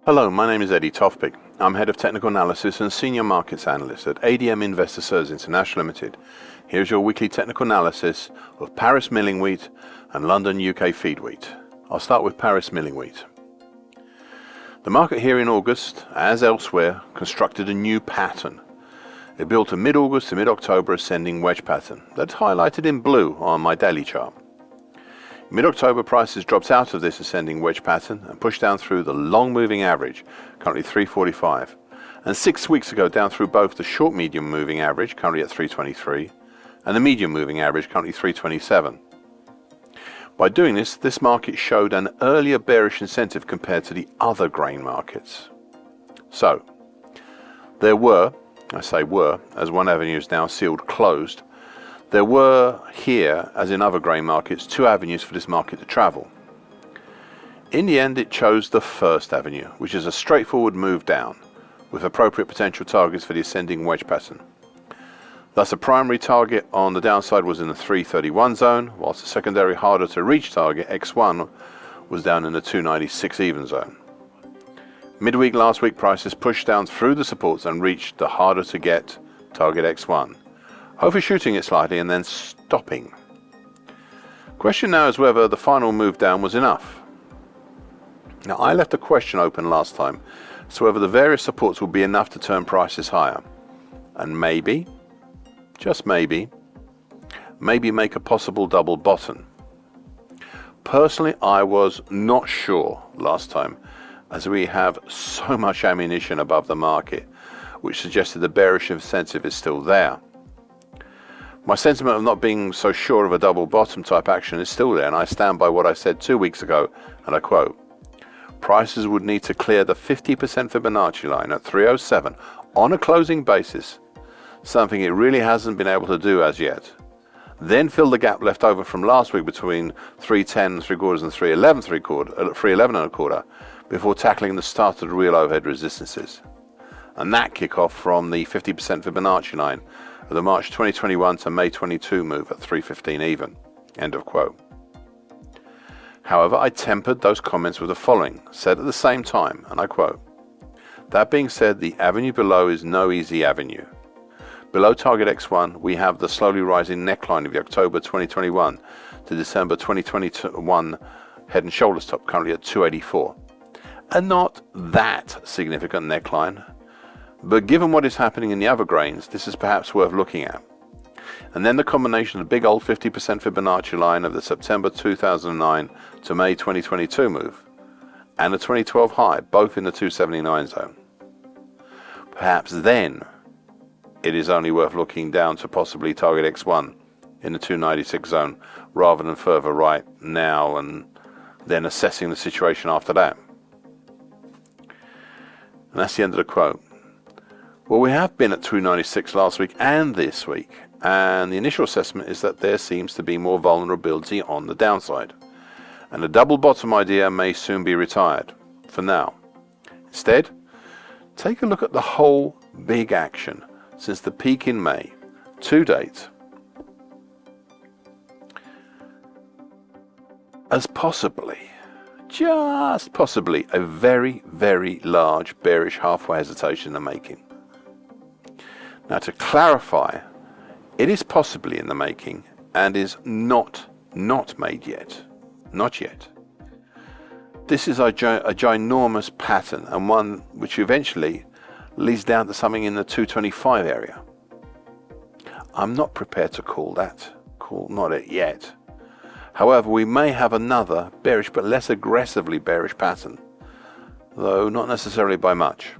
Hello, my name is Tofpik. I'm Head of Technical Analysis and Senior Markets Analyst at ADM Investor Services International Limited. Here's your weekly technical analysis of Paris milling wheat and London UK feed wheat. I'll start with Paris milling wheat. The market here in August, as elsewhere, constructed a new pattern. It built a mid-August to mid-October ascending wedge pattern that's highlighted in blue on my daily chart. Mid-October prices dropped out of this ascending wedge pattern and pushed down through the long moving average, currently 345, and 6 weeks ago down through both the short medium moving average, currently at 323, and the medium moving average, currently 327. By doing this market showed an earlier bearish incentive compared to the other grain markets. So, there were, I say were, as one avenue is now sealed closed, there were here, as in other grain markets, two avenues for this market to travel. In the end, it chose the first avenue, which is a straightforward move down, with appropriate potential targets for the ascending wedge pattern. Thus, a primary target on the downside was in the 331 zone, whilst the secondary harder to reach target, X1, was down in the 296 even zone. Midweek last week, prices pushed down through the supports and reached the harder to get target X1. Overshooting it slightly and then stopping. Question now is whether the final move down was enough. Now, I left a question open last time, so whether the various supports will be enough to turn prices higher. And maybe, just maybe make a possible double bottom. Personally, I was not sure last time, as we have so much ammunition above the market, which suggested the bearish incentive is still there. My sentiment of not being so sure of a double bottom type action is still there, and I stand by what I said 2 weeks ago, and I quote, prices would need to clear the 50% Fibonacci line at 307 on a closing basis, something it really hasn't been able to do as yet. Then fill the gap left over from last week between 310 3/4 and 311 311 1/4 before tackling the start of the real overhead resistances. And that kick off from the 50% Fibonacci line of the March 2021 to May 22 move at 315 even. End of quote. However, I tempered those comments with the following, said at the same time, and I quote, that being said, the avenue below is no easy avenue. Below target X1, we have the slowly rising neckline of the October 2021 to December 2021 head and shoulders top, currently at 284. And not that significant neckline, but given what is happening in the other grains, this is perhaps worth looking at. And then the combination of the big old 50% Fibonacci line of the September 2009 to May 2022 move, and the 2012 high, both in the 279 zone. Perhaps then, it is only worth looking down to possibly target X1 in the 296 zone, rather than further right now and then assessing the situation after that. And that's the end of the quote. Well, we have been at 296 last week and this week, and the initial assessment is that there seems to be more vulnerability on the downside, and the double bottom idea may soon be retired, for now. Instead, take a look at the whole big action since the peak in May, to date, as possibly, just possibly, a very, very large bearish halfway hesitation in the making. Now, to clarify, it is possibly in the making and is not made yet. Not yet. This is a ginormous pattern, and one which eventually leads down to something in the 225 area. I'm not prepared to call not it yet. However, we may have another bearish but less aggressively bearish pattern, though not necessarily by much.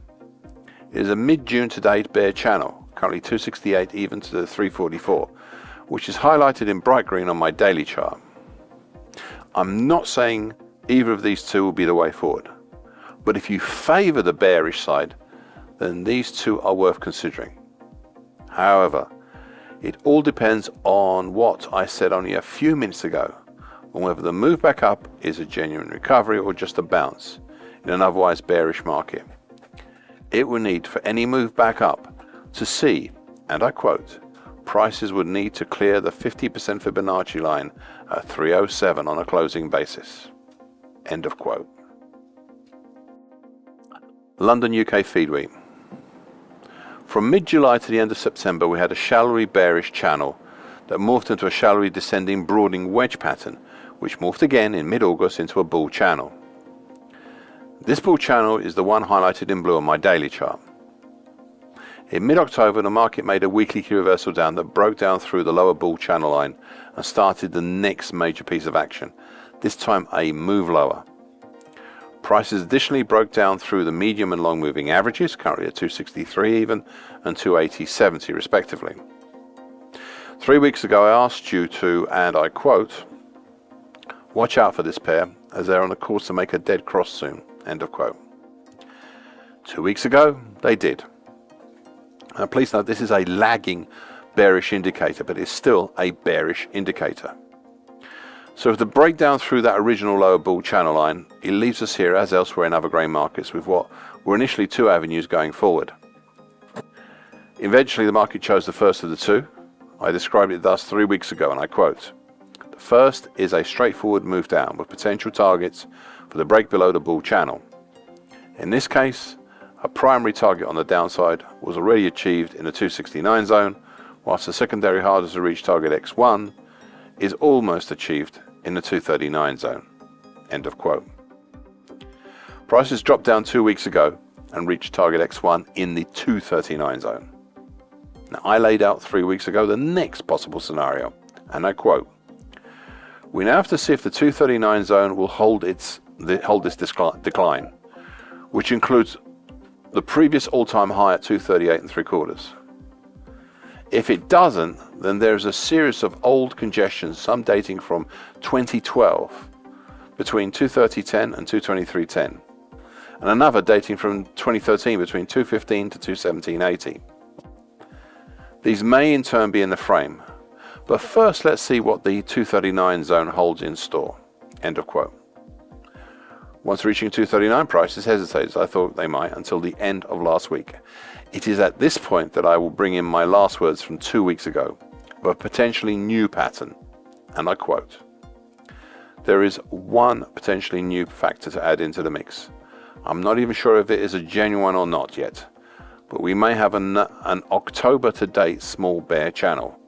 It is a mid-June to date bear channel, currently 268 even to the 344, which is highlighted in bright green on my daily chart. I'm not saying either of these two will be the way forward, but if you favor the bearish side, then these two are worth considering. However, it all depends on what I said only a few minutes ago, on whether the move back up is a genuine recovery or just a bounce in an otherwise bearish market. It will need for any move back up to see, and I quote, prices would need to clear the 50% Fibonacci line at 307 on a closing basis. End of quote. London UK feed wheat. From mid-July to the end of September, we had a shallowly bearish channel that morphed into a shallowly descending broadening wedge pattern, which morphed again in mid-August into a bull channel. This bull channel is the one highlighted in blue on my daily chart. In mid-October, the market made a weekly key reversal down that broke down through the lower bull channel line and started the next major piece of action, this time a move lower. Prices additionally broke down through the medium and long moving averages, currently at 263 even and 280.70 respectively. 3 weeks ago I asked you to, and I quote, "Watch out for this pair as they're on a course to make a dead cross soon," end of quote. 2 weeks ago they did. Now please note this is a lagging bearish indicator, but it's still a bearish indicator. So if the breakdown through that original lower bull channel line, it leaves us here, as elsewhere in other grain markets, with what were initially two avenues going forward. Eventually the market chose the first of the two. I described it thus 3 weeks ago, and I quote, "The first is a straightforward move down with potential targets for the break below the bull channel. In this case, a primary target on the downside was already achieved in the 269 zone, whilst the secondary hardest to reach target X1 is almost achieved in the 239 zone," end of quote. Prices dropped down 2 weeks ago and reached target X1 in the 239 zone. Now, I laid out 3 weeks ago the next possible scenario, and I quote, "We now have to see if the 239 zone will hold this decline, which includes the previous all-time high at 238 3/4. If it doesn't, then there's a series of old congestions, some dating from 2012, between 230.10 and 223.10, and another dating from 2013 between 215 to 217.80. These may in turn be in the frame, but first let's see what the 239 zone holds in store," end of quote. Once reaching 239, prices hesitated, as I thought they might, until the end of last week. It is at this point that I will bring in my last words from 2 weeks ago, of a potentially new pattern, and I quote, "There is one potentially new factor to add into the mix. I'm not even sure if it is a genuine or not yet, but we may have an October to date small bear channel."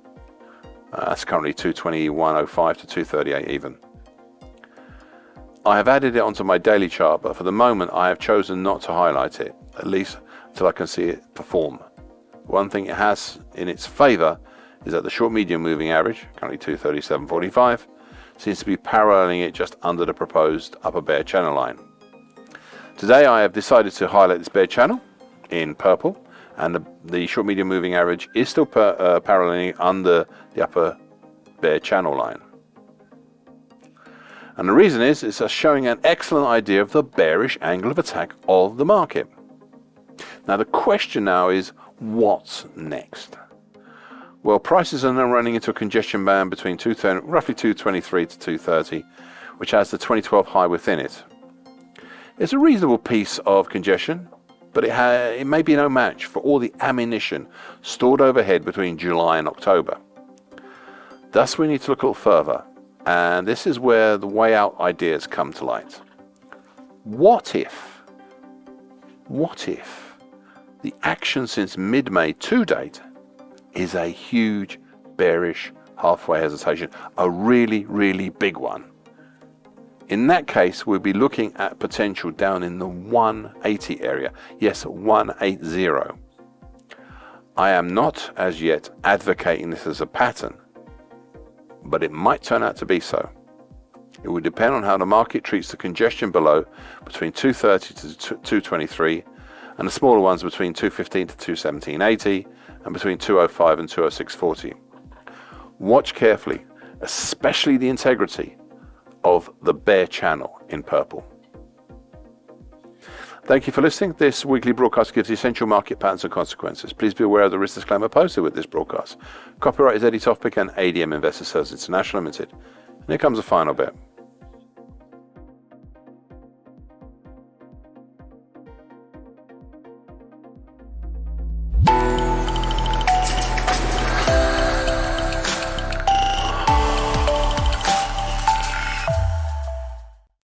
That's currently 221.05 to 238 even. I have added it onto my daily chart, but for the moment I have chosen not to highlight it, at least until I can see it perform. One thing it has in its favor is that the short medium moving average, currently 237.45, seems to be paralleling it just under the proposed upper bear channel line. Today I have decided to highlight this bear channel in purple, and the short medium moving average is still paralleling under the upper bear channel line. And the reason is it's showing an excellent idea of the bearish angle of attack of the market. Now the question now is, what's next? Well, prices are now running into a congestion band between roughly 223 to 230, which has the 2012 high within it. It's a reasonable piece of congestion, but it may be no match for all the ammunition stored overhead between July and October. Thus we need to look a little further, and this is where the way out ideas come to light. What if the action since mid-May to date is a huge bearish halfway hesitation, a really, really big one? In that case, we'll be looking at potential down in the 180 area. Yes, 180. I am not as yet advocating this as a pattern, but it might turn out to be so. It will depend on how the market treats the congestion below between 230 to 223, and the smaller ones between 215 to 217.80 and between 205 and 206.40. Watch carefully, especially the integrity of the bear channel in purple. Thank you for listening. This weekly broadcast gives essential market patterns and consequences. Please be aware of the risk disclaimer posted with this broadcast. Copyright is Tofpik and ADM Investor Services International Limited. And here comes the final bit.